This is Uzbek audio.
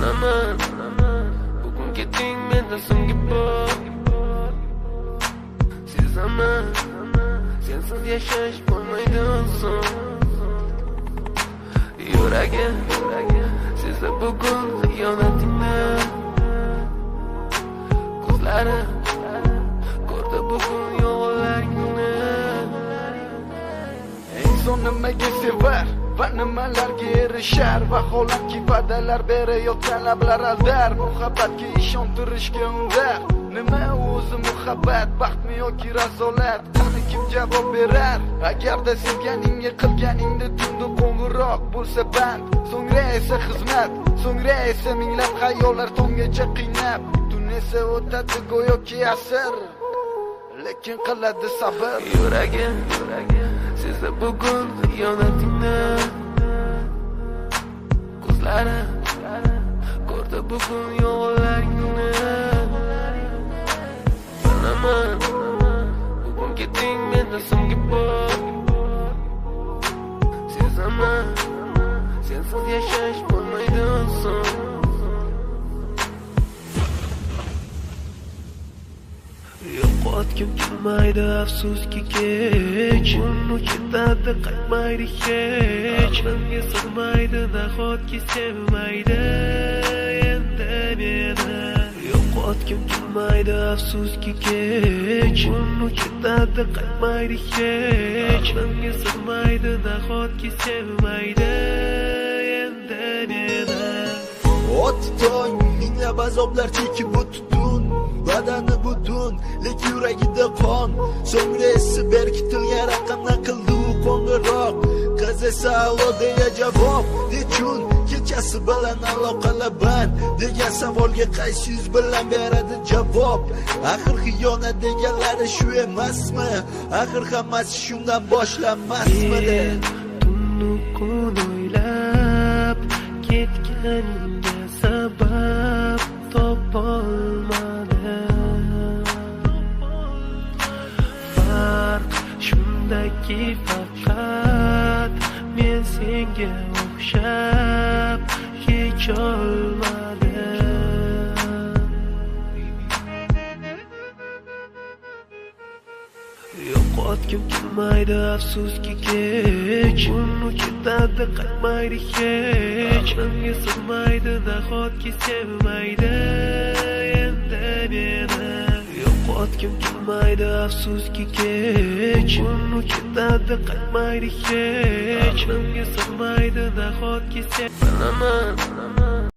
bilaman bugun keting mendan so'nggi bor sezaman sensiz yashash bo'lmaydi oson yuragim sezdi bugun xiyonatingni ko'zlarim ko'rdi bugun yolg'onlaringni inson nimaga sevar va nimalarga erishar vaholanki va'dalar berayotgan lablar aldar muhabbatga ishontirishga undar nima o'zi muhabbat baxtmi yoki razolat qani kim javob berar agarda sevganingga qilganingda tunda qo'ng'iroq bo'lsa band so'ngra esa xizmat so'ngra esa minglab xayollar tonggacha qiynab tun esa o'tadi go'yoki asr lekin qiladi sabr yuragim sezdi bugun xiyonatingni ko'zlarim ko'rdi bugun yolg'onlaringni bilaman bugun keting mendan so'nggi bor sezaman sensiz yashash bo'lmaydi oson yo'qotgim kelmaydi afsuski kech uni ketadi qaytmaydi hech menga sig'maydi nahotki sevmaydi endi meni yo'qotgim kelmaydi afsuski kech uni ketadi qaytmaydi hech menga sig'maydi nahotki sevmaydi endi meni ot tong minglab azoblar chekib o'tdun badani butun lek yuragida qon so'ngra esi berkitilgan raqamdan qildi u qo'ng'iroq qiz esa allo deya javob nechun kechasi bilan aloqalar band degan savolga qaysi yuz bilan beradi javob axir xiyonat deganlari shu emasmi axir hammasi shundan boshlanmasmidi tunni kun o'ylab ketganingga sabab topolmadim farq shundaki faqat men senga o'xshab kecholmadim yo'qotgim kelmaydi afsuski kech uni ketadi qaytmaydi hech menga sig'maydi nahotki sevmaydi endi meni yo'qotgim kelmaydi afsuski kech uni ketadi qaytmaydi hech menga sig'maydi nahotki bilaman